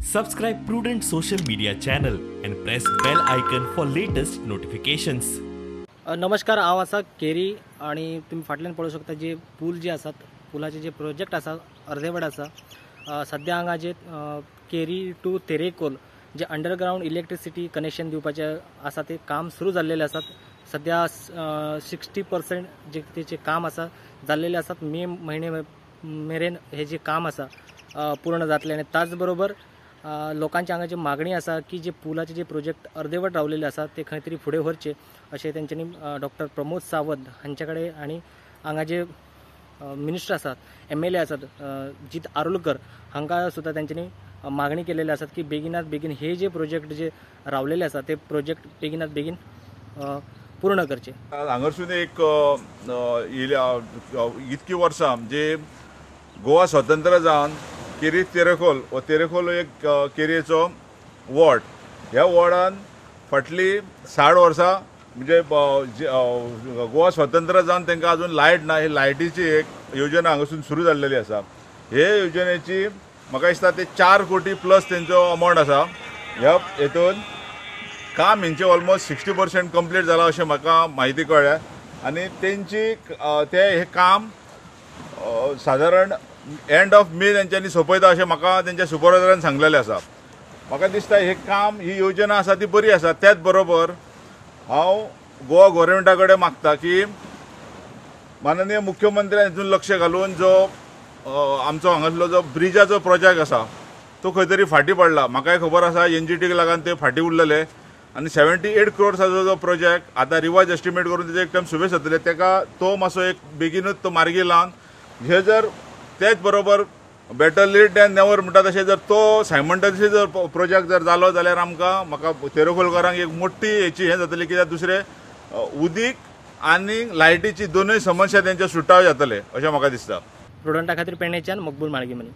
Subscribe Prudent social media channel and press bell icon for latest notifications. नमस्कार, हांव आसा carry आणि तुम्ही फाटल्यान पळोवंक शकता जे पूल जे आसात, पुलाचे जे प्रोजेक्ट आसा अर्देवट आसा। सध्या हांगा जे केरी टू तेरेखोल जे अंडरग्राउंड इलेक्ट्रिसिटी कनेक्शन दिवपाचे आसा ते काम सुरू जाल्लेले आसात। सध्या 60% जे तेचे काम आसा जाल्लेले आसात। मे महिने मेरेन हे जे काम आसा पूर्ण जातले आणि त्याच बरोबर लोकांची हांगा जी मागणी आसा की जे पुलाचे जे प्रोजेक्ट अर्देवट रावलेले आसा ते खंय तरी फुडें व्हरचे अशें तेंच्यांनी डॉक्टर प्रमोद सावंत हांचे कडेन आनी हांगा जे मिनिस्टर आसात MLA आसात जीत आरोलकर हांकां सुद्दां तेंच्यांनी मागणी केलेली आसात की बेगिनात बेगीन हे जे प्रोजेक्ट जे रावलेले आसा ते प्रोजेक्ट बेगिनात बेगीन पूर्ण करचे। हांगासून एक इतकी वर्सां जे गोवा स्वतंत्र जावन केरी तेरेखोल एक केरीचो वॉर्ड, ह्या वॉर्डान फाटली 60 वर्सां म्हणजे गोवा स्वतंत्र जावन तांकां अजून लायट ना, ही लायटीची एक योजना हांगासून सुरू जाल्लेली आसा। हे योजनेची म्हाका दिसता ते 4 कोटी प्लस तेंचो अमावंट आसा। ह्या हेतून काम हेंचे ऑलमोस्ट 60% कंप्लीट जाला अशें म्हाका म्हायती कळ्ळ्या आनी तेंची ते हे काम साधारण एंड ऑफ मे तेंच्यांनी सोंपयता अशें म्हाका तेंच्या सुपरवायझरान सांगलेलें आसा। म्हाका दिसता हे काम ही योजना आसा ती बरी आसा। त्याच बरोबर हांव गोवा गव्हर्मेंटा कडेन मागता की माननीय मुख्यमंत्र्यान हितून लक्ष घालून जो आमचो हांगासलो जो ब्रिजाचो प्रोजेक्ट आसा तो खंय तरी फाटीं पडला। म्हाकाय खबर आसा NGTक लागून ते फाटीं उरलेले आनी 78 क्रोर्साचो जो प्रोजेक्ट आतां रिवायज एस्टिमेट करून तेजे एक टायम सुबेज जातले तेका तो मातसो एक बेगीनूच तो मार्गी लावन हे जर तेच बरोबर बेटर लेट दॅन नेवर म्हणटा तशें जर तो सायमल्टेनियसली जर प्रोजेक्ट जर जालो जाल्यार आमकां म्हाका तेरेखोलकारांक एक मोठी हेची हें जातली कित्याक दुसरे उदीक आनी लायटीची दोनूय समस्या तेंचे सुटावे जातले अशें म्हाका दिसता। प्रुडंटा खातीर पेडणेच्यान मकबूल माळगीमनी।